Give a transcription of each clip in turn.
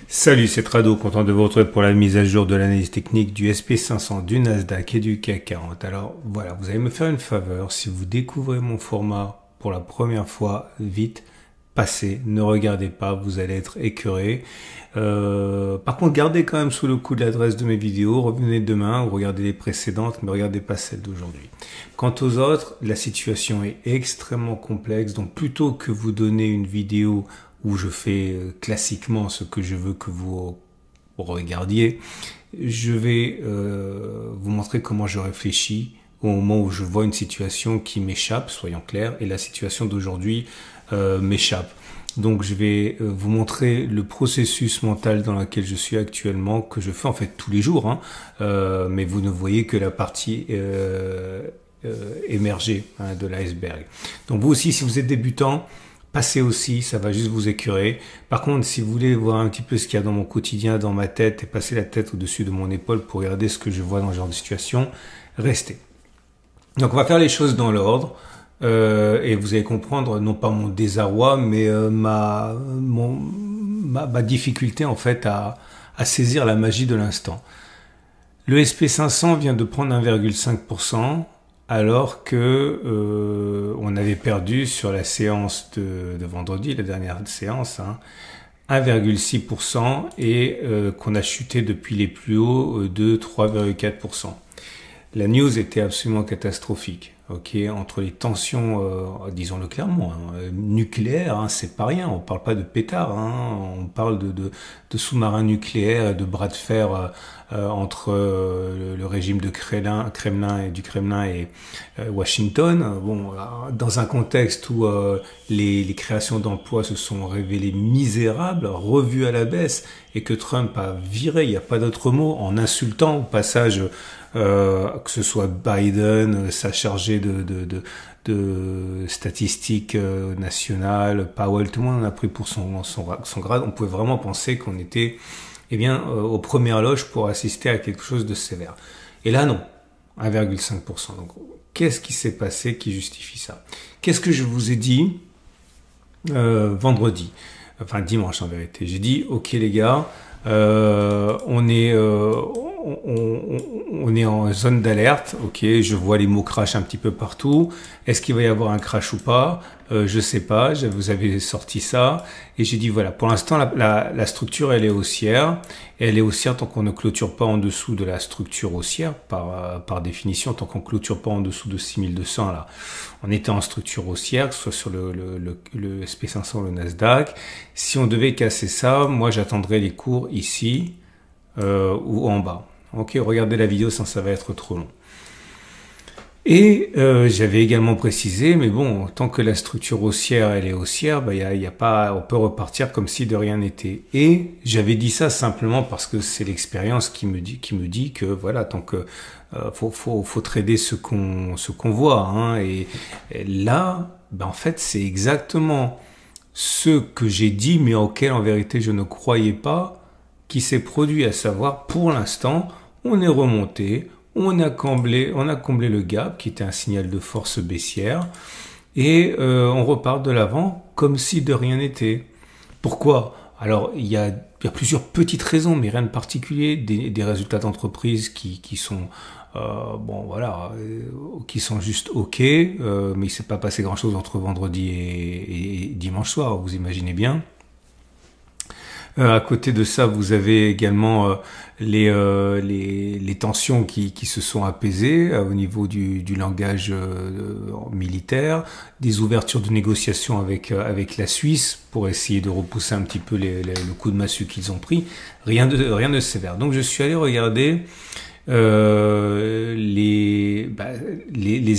Salut, c'est Trado, content de vous retrouver pour la mise à jour de l'analyse technique du SP500, du Nasdaq et du CAC 40. Alors voilà, vous allez me faire une faveur, si vous découvrez mon format pour la première fois, vite, passez, ne regardez pas, vous allez être écœuré. Par contre, gardez quand même sous le coup de l'adresse de mes vidéos, revenez demain ou regardez les précédentes, mais regardez pas celle d'aujourd'hui. Quant aux autres, la situation est extrêmement complexe, donc plutôt que vous donner une vidéo où je fais classiquement ce que je veux que vous regardiez, je vais vous montrer comment je réfléchis au moment où je vois une situation qui m'échappe, soyons clairs, et la situation d'aujourd'hui m'échappe. Donc je vais vous montrer le processus mental dans lequel je suis actuellement, que je fais en fait tous les jours, hein, mais vous ne voyez que la partie émergée de l'iceberg. Donc vous aussi, si vous êtes débutant, passez aussi, ça va juste vous écœurer. Par contre, si vous voulez voir un petit peu ce qu'il y a dans mon quotidien, dans ma tête, et passer la tête au-dessus de mon épaule pour regarder ce que je vois dans ce genre de situation, restez. Donc on va faire les choses dans l'ordre. Et vous allez comprendre non pas mon désarroi, mais ma difficulté en fait à saisir la magie de l'instant. Le SP500 vient de prendre 1,5%, alors que on avait perdu sur la séance de vendredi, la dernière séance, 1,6% et qu'on a chuté depuis les plus hauts de 3,4%. La news était absolument catastrophique. Entre les tensions, disons-le clairement, nucléaires, c'est pas rien. On parle pas de pétard, on parle de sous-marins nucléaires et de bras de fer entre le régime de Kremlin et Washington. Bon, dans un contexte où les créations d'emplois se sont révélées misérables, revues à la baisse, et que Trump a viré, il n'y a pas d'autre mot, en insultant au passage que ce soit Biden, sa chargée de statistiques nationales, Powell, tout le monde en a pris pour son grade. On pouvait vraiment penser qu'on était aux premières loges pour assister à quelque chose de sévère. Et là, non, 1,5%. Donc, qu'est-ce qui s'est passé qui justifie ça? Qu'est-ce que je vous ai dit vendredi? Enfin, dimanche en vérité. J'ai dit, ok les gars, on est en zone d'alerte, ok, je vois les mots crash un petit peu partout. Est-ce qu'il va y avoir un crash ou pas? Je sais pas, vous avez sorti ça. Et j'ai dit voilà, pour l'instant la structure elle est haussière. Et elle est haussière tant qu'on ne clôture pas en dessous de la structure haussière, par définition, tant qu'on clôture pas en dessous de 6200 là. On était en structure haussière, que ce soit sur le SP500 ou le Nasdaq. Si on devait casser ça, moi j'attendrais les cours ici ou en bas. Ok, regardez la vidéo, ça va être trop long. Et j'avais également précisé, mais bon, tant que la structure haussière elle est haussière, on peut repartir comme si de rien n'était. Et j'avais dit ça simplement parce que c'est l'expérience qui me dit que voilà, tant que faut trader ce qu'on voit, et là, en fait, c'est exactement ce que j'ai dit, mais auquel en vérité je ne croyais pas, qui s'est produit, à savoir, pour l'instant, on est remonté. On a comblé le gap qui était un signal de force baissière et on repart de l'avant comme si de rien n'était. Pourquoi? Alors il y a plusieurs petites raisons, mais rien de particulier. Des résultats d'entreprise qui sont qui sont juste ok, mais il s'est pas passé grand chose entre vendredi et dimanche soir, vous imaginez bien. À côté de ça, vous avez également les tensions qui se sont apaisées au niveau du langage militaire, des ouvertures de négociations avec la Suisse pour essayer de repousser un petit peu le coup de massue qu'ils ont pris. Rien de sévère. Donc je suis allé regarder les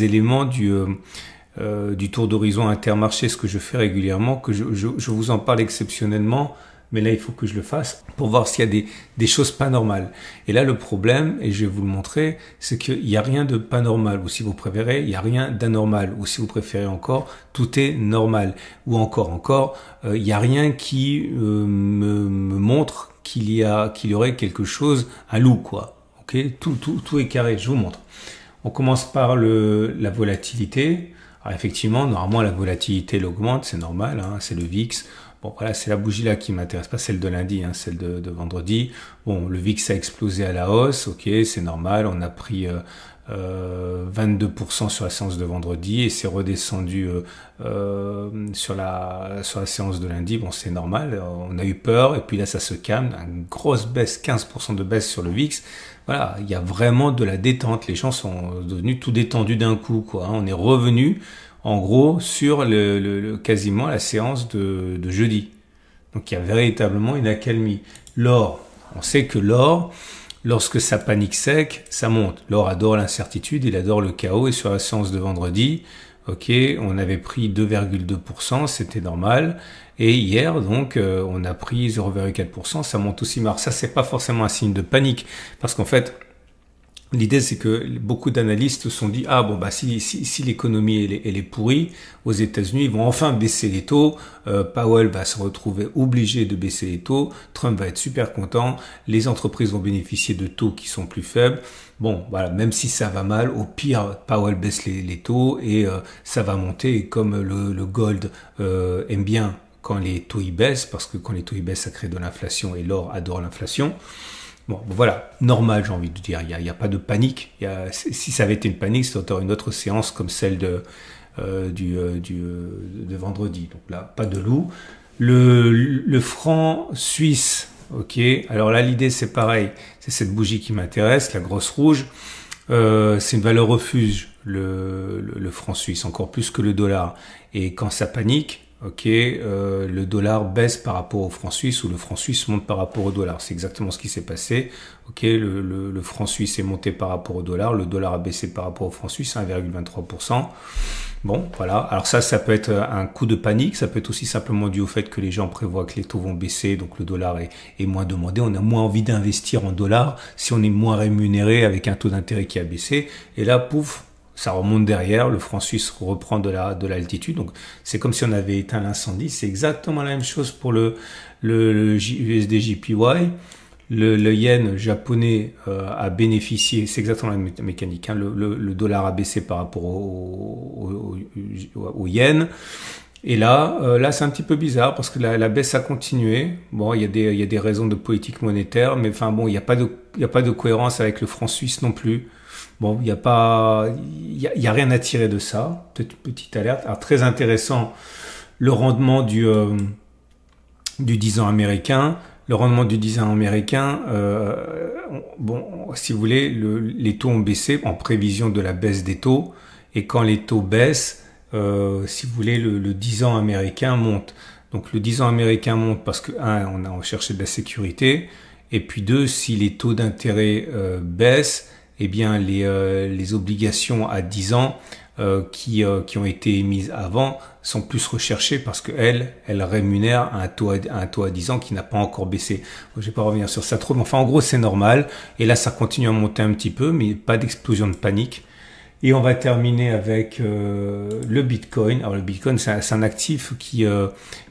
éléments du tour d'horizon Intermarché, ce que je fais régulièrement, que je vous en parle exceptionnellement. Mais là, il faut que je le fasse pour voir s'il y a des choses pas normales. Et là, le problème, et je vais vous le montrer, c'est qu'il n'y a rien de pas normal. Ou si vous préférez, il n'y a rien d'anormal. Ou si vous préférez encore, tout est normal. Ou encore, il n'y a rien qui me montre qu'il y aurait quelque chose, un loup, quoi. Ok, tout est carré. Je vous montre. On commence par la volatilité. Alors effectivement, normalement, la volatilité elle augmente, c'est normal, c'est le VIX. Bon, voilà, c'est la bougie là qui m'intéresse, pas celle de lundi, hein, celle de vendredi. Bon, le VIX a explosé à la hausse, ok, c'est normal. On a pris 22% sur la séance de vendredi et c'est redescendu sur la séance de lundi. Bon, c'est normal. On a eu peur et puis là, ça se calme. Une grosse baisse, 15% de baisse sur le VIX. Voilà, il y a vraiment de la détente. Les gens sont devenus tout détendus d'un coup, quoi. On est revenu en gros sur quasiment la séance de jeudi. Donc il y a véritablement une accalmie. L'or, on sait que l'or, lorsque ça panique sec, ça monte. L'or adore l'incertitude, il adore le chaos. Et sur la séance de vendredi, ok, on avait pris 2,2%, c'était normal. Et hier, donc, on a pris 0,4%, ça monte aussi. Mais alors ça, c'est pas forcément un signe de panique, parce qu'en fait, l'idée, c'est que beaucoup d'analystes se sont dit, ah bon, bah si l'économie elle est pourrie aux États-Unis, ils vont enfin baisser les taux. Powell va se retrouver obligé de baisser les taux. Trump va être super content. Les entreprises vont bénéficier de taux qui sont plus faibles. Bon, voilà, même si ça va mal, au pire, Powell baisse les taux et ça va monter. Et comme le gold aime bien quand les taux y baissent, parce que quand les taux y baissent, ça crée de l'inflation et l'or adore l'inflation. Bon, voilà, normal, j'ai envie de dire. Il y a pas de panique. Si ça avait été une panique, ça aurait été une autre séance comme celle de vendredi. Donc là, pas de loup. Le franc suisse, ok. Alors là, l'idée, c'est pareil. C'est cette bougie qui m'intéresse, la grosse rouge. C'est une valeur refuge, le franc suisse, encore plus que le dollar. Et quand ça panique, ok, le dollar baisse par rapport au franc suisse ou le franc suisse monte par rapport au dollar. C'est exactement ce qui s'est passé. Ok, le franc suisse est monté par rapport au dollar, le dollar a baissé par rapport au franc suisse, 1,23%. Bon, voilà. Alors ça peut être un coup de panique. Ça peut être aussi simplement dû au fait que les gens prévoient que les taux vont baisser, donc le dollar est moins demandé. On a moins envie d'investir en dollars si on est moins rémunéré avec un taux d'intérêt qui a baissé. Et là, pouf, ça remonte derrière, le franc suisse reprend de l'altitude. Donc c'est comme si on avait éteint l'incendie. C'est exactement la même chose pour le USD JPY. Le yen japonais a bénéficié, c'est exactement la même mécanique, hein. Le dollar a baissé par rapport au yen. Et là c'est un petit peu bizarre parce que la baisse a continué. Bon, il y a des raisons de politique monétaire, mais enfin bon, il y a pas de cohérence avec le franc suisse non plus. Bon, il y a rien à tirer de ça. Peut-être une petite alerte. Alors, très intéressant, le rendement du 10 ans américain. Le rendement du 10 ans américain, bon, si vous voulez, les taux ont baissé en prévision de la baisse des taux. Et quand les taux baissent, si vous voulez, le 10 ans américain monte. Donc le 10 ans américain monte parce que, on cherché de la sécurité. Et puis deux, si les taux d'intérêt baissent, eh bien les obligations à 10 ans qui ont été émises avant sont plus recherchées parce qu'elles rémunèrent un taux à 10 ans qui n'a pas encore baissé. Je ne vais pas revenir sur ça trop, mais enfin en gros c'est normal. Et là ça continue à monter un petit peu, mais pas d'explosion de panique. Et on va terminer avec le Bitcoin. Alors le Bitcoin c'est un actif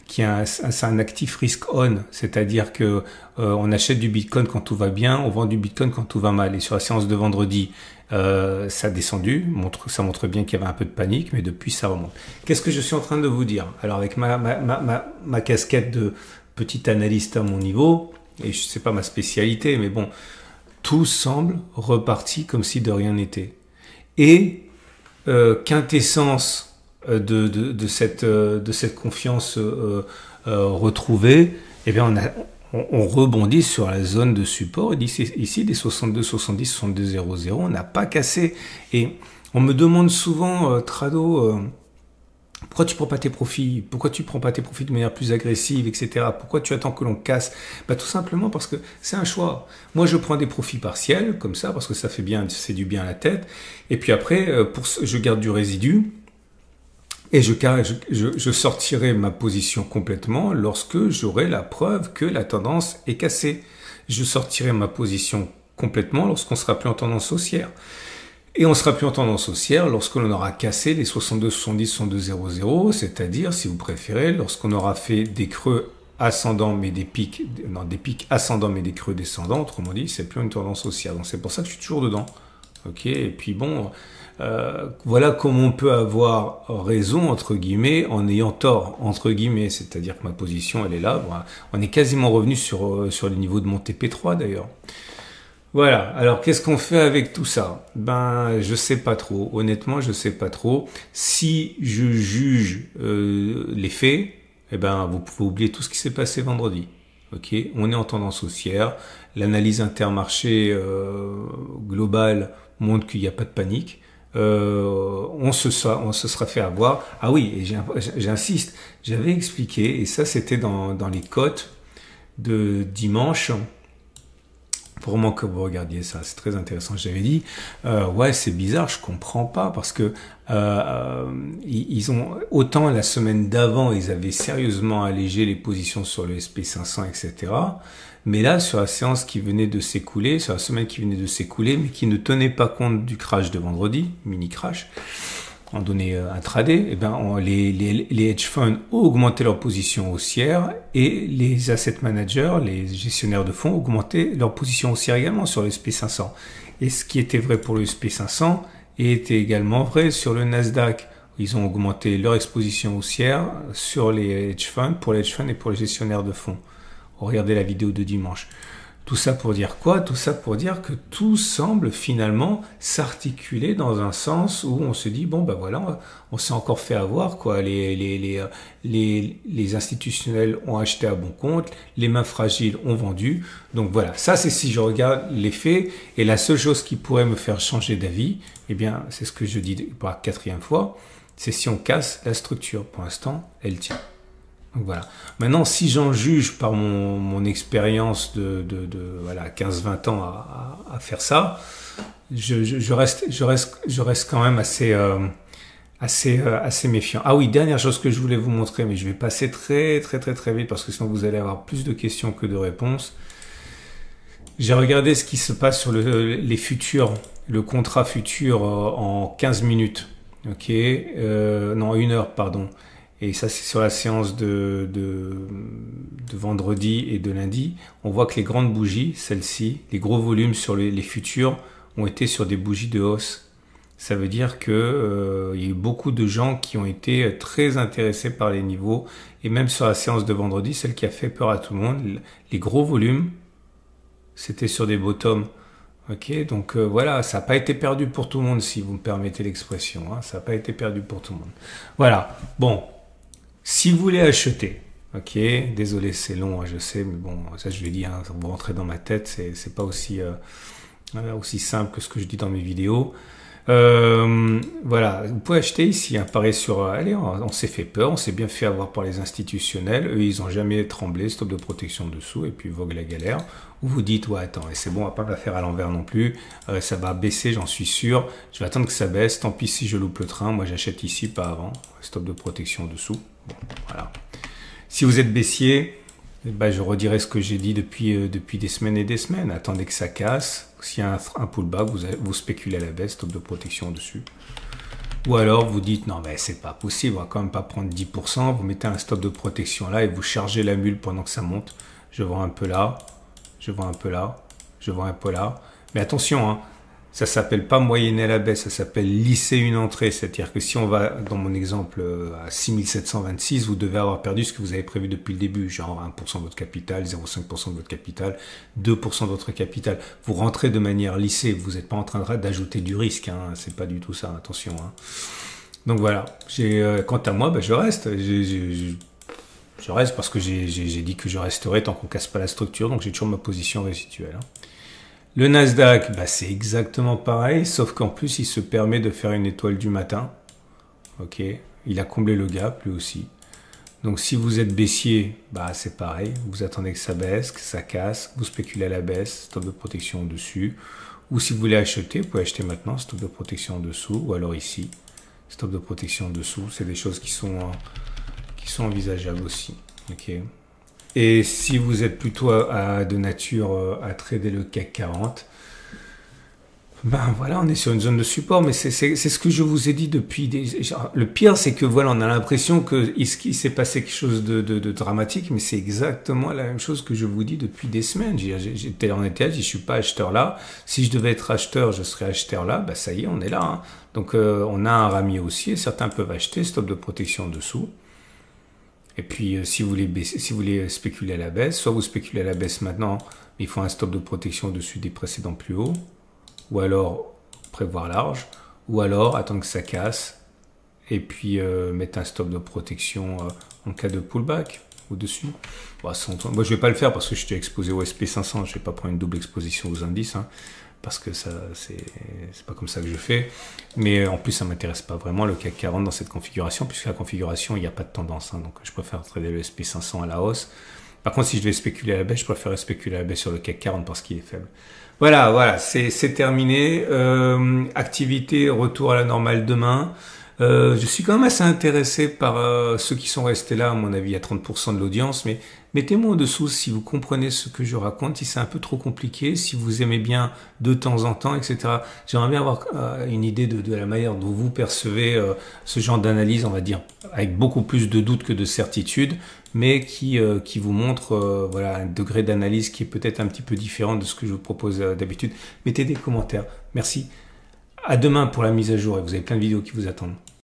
c'est un actif risk-on, c'est-à-dire que on achète du Bitcoin quand tout va bien, on vend du Bitcoin quand tout va mal. Et sur la séance de vendredi, ça a descendu, ça montre bien qu'il y avait un peu de panique, mais depuis ça remonte. Qu'est-ce que je suis en train de vous dire? Alors avec ma casquette de petit analyste à mon niveau, et je sais pas ma spécialité, mais bon, tout semble reparti comme si de rien n'était. Et quintessence de cette confiance retrouvée, eh bien on rebondit sur la zone de support. Ici des 62, 70, 62, 00, on n'a pas cassé. Et on me demande souvent, Trado, pourquoi tu prends pas tes profits? Pourquoi tu prends pas tes profits de manière plus agressive, etc. Pourquoi tu attends que l'on casse? Bah, tout simplement parce que c'est un choix. Moi, je prends des profits partiels, comme ça, parce que ça fait du bien à la tête. Et puis après, je garde du résidu. Et je sortirai ma position complètement lorsque j'aurai la preuve que la tendance est cassée. Je sortirai ma position complètement lorsqu'on sera plus en tendance haussière. Et on sera plus en tendance haussière lorsqu'on aura cassé les 62, 70, 62, 00, c'est-à-dire, si vous préférez, lorsqu'on aura fait des creux ascendants mais des pics ascendants mais des creux descendants. Autrement dit, c'est plus une tendance haussière. Donc c'est pour ça que je suis toujours dedans. Ok, et puis bon, voilà comment on peut avoir raison, entre guillemets, en ayant tort, entre guillemets. C'est-à-dire que ma position, elle est là. Bon, on est quasiment revenu sur le niveau de mon TP3 d'ailleurs. Voilà, alors qu'est-ce qu'on fait avec tout ça? Ben, je sais pas trop. Honnêtement, je sais pas trop. Si je juge les faits, eh ben, vous pouvez oublier tout ce qui s'est passé vendredi. Ok, on est en tendance haussière. L'analyse intermarché globale montre qu'il n'y a pas de panique. On se sera fait avoir. Ah oui, et j'insiste, j'avais expliqué, et ça c'était dans les cotes de dimanche. Pour moi que vous regardiez ça, c'est très intéressant. J'avais dit, ouais, c'est bizarre, je comprends pas parce que ils ont autant la semaine d'avant, ils avaient sérieusement allégé les positions sur le SP500, etc. Mais là, sur la séance qui venait de s'écouler, sur la semaine qui venait de s'écouler, mais qui ne tenait pas compte du crash de vendredi, mini crash, en donné intraday, eh ben, les hedge funds ont augmenté leur position haussière et les asset managers, les gestionnaires de fonds, ont augmenté leur position haussière également sur le SP500. Et ce qui était vrai pour le SP500 était également vrai sur le Nasdaq. Ils ont augmenté leur exposition haussière sur les hedge funds, pour les hedge funds et pour les gestionnaires de fonds. Regardez la vidéo de dimanche. Tout ça pour dire quoi? Tout ça pour dire que tout semble finalement s'articuler dans un sens où on se dit, bon ben voilà, on s'est encore fait avoir, quoi. Les institutionnels ont acheté à bon compte, les mains fragiles ont vendu. Donc voilà, ça c'est si je regarde les faits. Et la seule chose qui pourrait me faire changer d'avis, eh bien c'est ce que je dis pour la 4e fois, c'est si on casse la structure. Pour l'instant, elle tient. Donc voilà. Maintenant, si j'en juge par mon expérience de voilà 15-20 ans à faire ça, je reste quand même assez méfiant. Ah oui, dernière chose que je voulais vous montrer, mais je vais passer très vite parce que sinon vous allez avoir plus de questions que de réponses. J'ai regardé ce qui se passe sur les futurs, le contrat futur en 15 minutes. Ok, non 1 heure, pardon. Et ça, c'est sur la séance de vendredi et de lundi. On voit que les grandes bougies, celles-ci, les gros volumes sur les futurs, ont été sur des bougies de hausse. Ça veut dire que il y a eu beaucoup de gens qui ont été très intéressés par les niveaux. Et même sur la séance de vendredi, celle qui a fait peur à tout le monde, les gros volumes, c'était sur des bottoms. Ok, donc voilà, ça n'a pas été perdu pour tout le monde, si vous me permettez l'expression. Hein, ça n'a pas été perdu pour tout le monde. Voilà, bon. Si vous voulez acheter, ok, désolé c'est long, hein, je sais, mais bon, ça je l'ai dit, hein, vous rentrez dans ma tête, c'est pas aussi simple que ce que je dis dans mes vidéos. Voilà, vous pouvez acheter ici, hein, pareil sur, allez, on s'est fait peur, on s'est bien fait avoir par les institutionnels, eux ils ont jamais tremblé, stop de protection dessous, et puis vogue la galère. Ou vous dites, ouais attends, et c'est bon, on va pas la faire à l'envers non plus, ça va baisser, j'en suis sûr, je vais attendre que ça baisse, tant pis si je loupe le train, moi j'achète ici, pas avant, stop de protection dessous. Bon, voilà. Si vous êtes baissier, ben, je redirai ce que j'ai dit depuis des semaines et des semaines. Attendez que ça casse. S'il y a un pullback, vous spéculez à la baisse, stop de protection dessus. Ou alors vous dites non mais c'est pas possible, on va quand même pas prendre 10%, vous mettez un stop de protection là et vous chargez la mule pendant que ça monte. Je vends un peu là, je vends un peu là, je vends un peu là. Mais attention, hein, ça s'appelle pas moyenner à la baisse, ça s'appelle lisser une entrée. C'est-à-dire que si on va, dans mon exemple, à 6726, vous devez avoir perdu ce que vous avez prévu depuis le début, genre 1% de votre capital, 0,5% de votre capital, 2% de votre capital. Vous rentrez de manière lissée, vous n'êtes pas en train d'ajouter du risque, hein, c'est pas du tout ça, attention. Hein. Donc voilà, quant à moi, ben, je reste. Je reste parce que j'ai dit que je resterai tant qu'on casse pas la structure, donc j'ai toujours ma position résiduelle. Hein. Le Nasdaq, bah c'est exactement pareil, sauf qu'en plus, il se permet de faire une étoile du matin. Ok, il a comblé le gap, lui aussi. Donc, si vous êtes baissier, bah c'est pareil. Vous attendez que ça baisse, que ça casse. Vous spéculez à la baisse, stop de protection au-dessus. Ou si vous voulez acheter, vous pouvez acheter maintenant, stop de protection en dessous. Ou alors ici, stop de protection en dessous. C'est des choses qui sont envisageables aussi. Ok. Et si vous êtes plutôt de nature à trader le CAC 40, Ben voilà, on est sur une zone de support, mais c'est ce que je vous ai dit depuis le pire, c'est que voilà, on a l'impression qu'il s'est passé quelque chose de dramatique, mais c'est exactement la même chose que je vous dis depuis des semaines. J'étais en été, je suis pas acheteur là. Si je devais être acheteur, je serais acheteur là. Ben ça y est, on est là. Hein. Donc on a un ramier haussier, certains peuvent acheter, stop de protection en dessous. Et puis si vous voulez spéculer à la baisse, soit vous spéculez à la baisse maintenant, mais il faut un stop de protection au-dessus des précédents plus hauts. Ou alors prévoir large, ou alors attendre que ça casse, et puis mettre un stop de protection en cas de pullback au-dessus. Bon, moi je vais pas le faire parce que je suis exposé au SP500, je vais pas prendre une double exposition aux indices, hein, parce que ça c'est pas comme ça que je fais. Mais en plus ça m'intéresse pas vraiment le CAC 40 dans cette configuration, puisque la configuration il n'y a pas de tendance, hein, donc je préfère trader le SP500 à la hausse. Par contre, si je devais spéculer à la baisse, je préfère spéculer à la baisse sur le CAC 40 parce qu'il est faible. Voilà, c'est terminé. Activité, retour à la normale demain. Je suis quand même assez intéressé par ceux qui sont restés là, à mon avis, à 30% de l'audience, mais mettez-moi en dessous si vous comprenez ce que je raconte, si c'est un peu trop compliqué, si vous aimez bien de temps en temps, etc. J'aimerais bien avoir une idée de la manière dont vous percevez ce genre d'analyse, on va dire, avec beaucoup plus de doutes que de certitude, mais qui vous montre voilà, un degré d'analyse qui est peut-être un petit peu différent de ce que je vous propose d'habitude. Mettez des commentaires. Merci. À demain pour la mise à jour et vous avez plein de vidéos qui vous attendent.